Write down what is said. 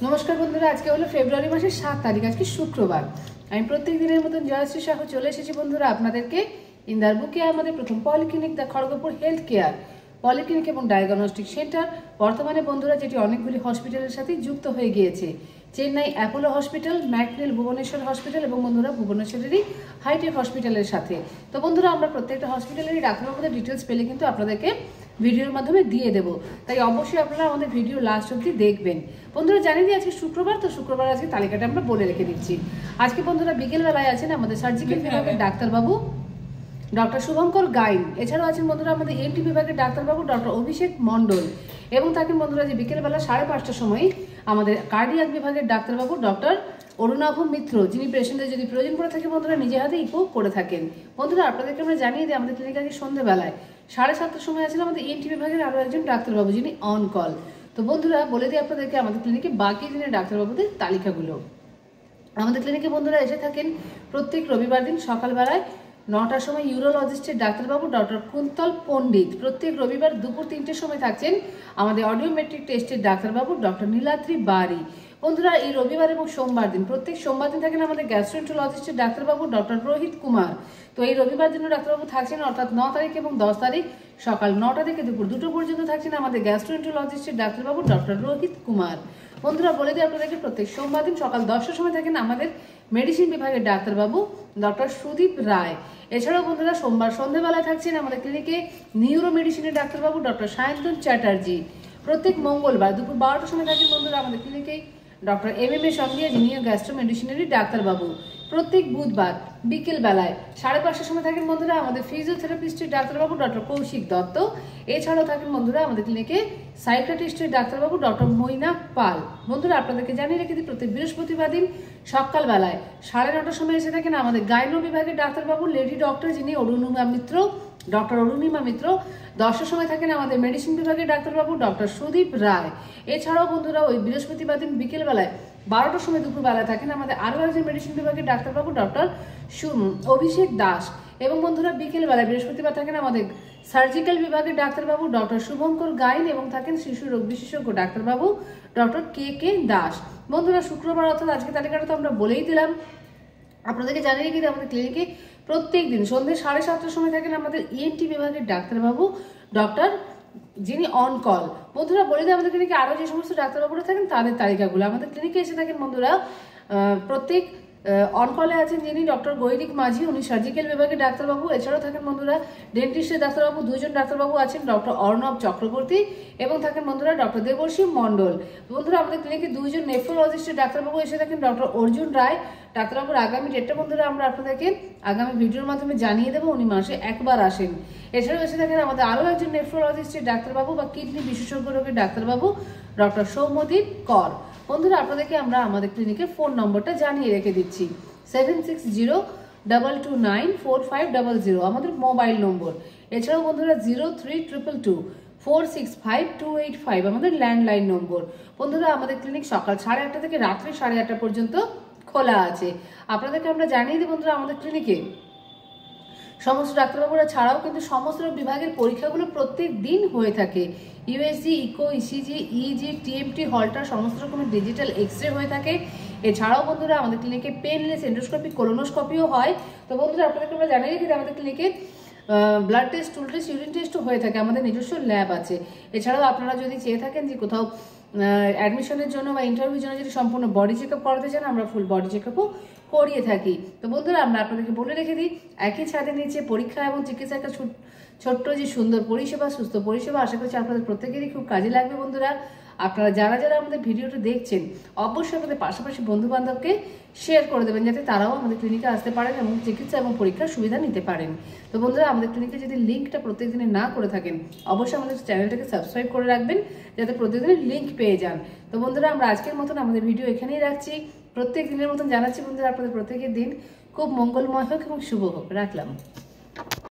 নমস্কার বন্ধুরা, আজকে হলো ফেব্রুয়ারি মাসের 7 তারিখ, আজকে শুক্রবার। আমি প্রত্যেক দিনের মতন জয়শ্রী সাহু চলে এসেছি বন্ধুরা আপনাদেরকে ইন্দার বুকে আমাদের প্রথম polyclinic the Kharagpur health care polyclinic এবং ডায়াগনস্টিক সেন্টার। বর্তমানে বন্ধুরা যেটি অনেকগুলি হসপিটালের সাথে যুক্ত হয়ে গিয়েছে। Chennai Apollo hospital, McNeil Bhubaneswar hospital এবং বন্ধুরা ভুবনেশ্বরেরই হাইটেক হসপিটালের সাথে। তো বন্ধুরা আমরা প্রত্যেকটা হসপিটালেরই ডাক্তারবাবুদের ডিটেলস পেলে কিন্তু আপনাদেরকে ভিডিওর মাধ্যমে দিয়ে দেবো, তাই অবশ্যই আপনারা আমাদের ভিডিও লাস্ট অবধি দেখবেন। বন্ধুরা জানিয়ে দিই আজকে শুক্রবার, তো শুক্রবার আজকে তালিকাটা আমরা বলে রেখে দিচ্ছি। আজকে বন্ধুরা বিকেলবেলায় আছেন আমাদের সার্জিক্যাল বিভাগের ডাক্তারবাবু ডক্টর শুভঙ্কর গাইন। এছাড়াও আছেন বন্ধুরা আমাদের এনটি বিভাগের ডাক্তারবাবু ডক্টর অভিষেক মণ্ডল এবং থাকেন বন্ধুরা যে বিকেলবেলা 5:30টার সময় আমাদের কার্ডিয়াক বিভাগের ডাক্তারবাবু ডক্টর অরুণাভ মিত্র, যিনি পেশেন্টের যদি প্রয়োজন পড়ে থাকে বন্ধুরা নিজে হাতে ইকো করে থাকেন। বন্ধুরা আপনাদেরকে আমরা জানিয়ে দিই আমাদের ক্লিনিক আজকে সন্ধ্যেবেলায় 7:30টার সময় আছেন আমাদের এনটি বিভাগের আরও একজন ডাক্তারবাবু, যিনি অন কল। তো বন্ধুরা বলে দিই আপনাদেরকে আমাদের ক্লিনিকে বাকি দিনের ডাক্তারবাবুদের তালিকাগুলো। আমাদের ক্লিনিকে বন্ধুরা এসে থাকেন প্রত্যেক রবিবার দিন সকালবেলায় 9টার সময় ইউরোলজিস্টের ডাক্তারবাবু ডক্টর কুন্তল পণ্ডিত। প্রত্যেক রবিবার দুপুর 3টের সময় থাকছেন আমাদের অডিওমেট্রিক টেস্টের ডাক্তারবাবু ডক্টর নীলাদ্রি বারি। বন্ধুরা এই রবিবার এবং সোমবার দিন, প্রত্যেক সোমবার দিন থাকেন আমাদের গ্যাস্ট্রোএন্টারোলজিস্টের ডাক্তারবাবু ডক্টর রোহিত কুমার। তো এই রবিবার দিনও ডাক্তারবাবু থাকছেন, অর্থাৎ 9 তারিখ এবং 10 তারিখ সকাল 9টা থেকে দুপুর 2টো পর্যন্ত থাকছেন আমাদের গ্যাস্ট্রোএন্টারোলজিস্টের ডাক্তারবাবু ডক্টর রোহিত কুমার। বন্ধুরা বলে দিই আপনাদেরকে প্রত্যেক সোমবার দিন সকাল 10টার সময় থাকেন আমাদের মেডিসিন বিভাগের ডাক্তারবাবু ডক্টর সুদীপ রায়। এছাড়াও বন্ধুরা সোমবার সন্ধ্যেবেলায় থাকছেন আমাদের ক্লিনিকে নিউরো মেডিসিনের ডাক্তারবাবু ডক্টর সায়ন্তন চ্যাটার্জি। প্রত্যেক মঙ্গলবার দুপুর 12টার সময় থাকেন বন্ধুরা আমাদের ক্লিনিকে ডক্টর MM এ সঙ্গে, যিনি গ্যাস্ট্রো মেডিসিনারি ডাক্তারবাবু। প্রত্যেক বুধবার বিকেল বেলায় 5:30টার সময় থাকেন বন্ধুরা আমাদের ফিজিওথেরাপিস্টের ডাক্তারবাবু ডক্টর কৌশিক দত্ত। এছাড়াও থাকেন বন্ধুরা আমাদের ক্লিনিকে সাইকিয়াট্রিস্টের ডাক্তারবাবু ডক্টর মৈনাক পাল। বন্ধুরা আপনাদেরকে জানিয়ে রেখে দিই প্রত্যেক বৃহস্পতিবার দিন সকালবেলায় 9:30টার সময় এসে থাকেন আমাদের গাইনো বিভাগের ডাক্তারবাবু লেডি ডক্টর, যিনি অরুণিমা মিত্র, ডক্টর অরুণিমা মিত্র। 10টার সময় থাকেন আমাদের মেডিসিন বিভাগের ডাক্তারবাবু ডক্টর সুদীপ রায়। এছাড়াও বন্ধুরা ওই বৃহস্পতিবার দিন বিকেলবেলায় 12টার সময় দুপুরবেলায় থাকেন আমাদের আরও একজন মেডিসিন বিভাগের ডাক্তারবাবু ডক্টর অভিষেক দাস। এবং বন্ধুরা বিকেলবেলায় বৃহস্পতিবার থাকেন আমাদের সার্জিক্যাল বিভাগের ডাক্তারবাবু ডক্টর শুভঙ্কর গাইন এবং থাকেন শিশু রোগ বিশেষজ্ঞ ডাক্তারবাবু ডক্টর KK দাস। বন্ধুরা শুক্রবার অর্থাৎ আজকে তালিকাটা তো আমরা বলেই দিলাম। আপনাদেরকে জানিয়ে কিন্তু আমাদের ক্লিনিকে প্রত্যেক দিন সন্ধ্যে 7:30টার সময় থাকেন আমাদের ENT বিভাগের ডাক্তারবাবু ডক্টর, যিনি অন কল। বন্ধুরা বলে দিই আমাদের ক্লিনিকে আরও যে সমস্ত ডাক্তারবাবুরা থাকেন তাদের তালিকাগুলো। আমাদের ক্লিনিকে এসে থাকেন বন্ধুরা প্রত্যেক অনকলে আছেন যিনি ডক্টর গৈরিক মাঝি, উনি সার্জিক্যাল বিভাগের ডাক্তারবাবু। এছাড়াও থাকেন বন্ধুরা ডেন্টিস্টের ডাক্তারবাবু, 2জন ডাক্তারবাবু আছেন ডক্টর অর্ণব চক্রবর্তী এবং থাকেন বন্ধুরা ডক্টর দেবর্ষী মণ্ডল। বন্ধুরা আমাদের ক্লিনিকে 2জন নেফ্রোলজিস্টের ডাক্তারবাবু এসে থাকেন ডক্টর অর্জুন রায়। ডাক্তারবাবুর আগামী ডেটটা বন্ধুরা আমরা আপনাদেরকে আগামী ভিডিওর মাধ্যমে জানিয়ে দেবো, উনি মাসে একবার আসেন। এছাড়াও এসে থাকেন আমাদের আরও একজন নেফ্রোলজিস্টের ডাক্তারবাবু বা কিডনি বিশেষজ্ঞ রোগের ডাক্তারবাবু ডক্টর সৌম্যদীপ কর। বন্ধুরা আপনাদেরকে আমরা আমাদের ক্লিনিকের ফোন নম্বরটা জানিয়ে রেখে দিচ্ছি 7602294500 আমাদের মোবাইল নম্বর। এছাড়াও বন্ধুরা 03222465 আমাদের ল্যান্ডলাইন নম্বর। বন্ধুরা আমাদের ক্লিনিক সকাল 8:30 থেকে রাত্রি 8:30 পর্যন্ত খোলা আছে। আপনাদেরকে আমরা জানিয়ে দিই বন্ধুরা আমাদের ক্লিনিকে সমস্ত ডাক্তারবাবুরা ছাড়াও কিন্তু সমস্ত বিভাগের পরীক্ষাগুলো প্রত্যেক দিন হয়ে থাকে। USG, echo, ECG, EEG, TMT, Holter, সমস্ত রকমের ডিজিটাল এক্সরে হয়ে থাকে। এছাড়াও বন্ধুরা আমাদের ক্লিনিকে পেনলেস এন্ডোস্কোপি, কোলোনোস্কোপিও হয়। তো বন্ধুরা আপনাদেরকে আমরা জানিয়ে রেখে আমাদের ক্লিনিকে ব্লাড টেস্ট, টুল টেস্ট, ইউরিন টেস্টও হয়ে থাকে, আমাদের নিজস্ব ল্যাব আছে। এছাড়াও আপনারা যদি চেয়ে থাকেন যে কোথাও অ্যাডমিশনের জন্য বা ইন্টারভিউর জন্য যদি সম্পূর্ণ বডি চেক আপ করাতে চান, আমরা ফুল বডি চেক আপও করিয়ে থাকি। তো বন্ধুরা আমরা আপনাদেরকে বলে রেখে দিই একই ছাদের নিচে পরীক্ষা এবং চিকিৎসা একটা ছোট্ট যে সুন্দর পরিষেবা, সুস্থ পরিষেবা, আশা করছি আপনাদের প্রত্যেকেরই খুব কাজে লাগবে। বন্ধুরা আপনারা যারা যারা আমাদের ভিডিওটা দেখছেন অবশ্যই আমাদের পাশাপাশি বন্ধু বান্ধবকে শেয়ার করে দেবেন, যাতে তারাও আমাদের ক্লিনিকে আসতে পারেন এবং চিকিৎসা এবং পরীক্ষার সুবিধা নিতে পারেন। তো বন্ধুরা আমাদের ক্লিনিকে যদি লিঙ্কটা প্রত্যেক দিনে না করে থাকেন অবশ্যই আমাদের চ্যানেলটাকে সাবস্ক্রাইব করে রাখবেন, যাতে প্রত্যেকদিনের লিঙ্ক পেয়ে যান। তো বন্ধুরা আমরা আজকের মতন আমাদের ভিডিও এখানেই রাখছি। প্রত্যেক দিনের মতন জানাচ্ছি বন্ধুরা আপনাদের প্রত্যেকের দিন খুব মঙ্গলময় হোক এবং শুভ হোক। রাখলাম।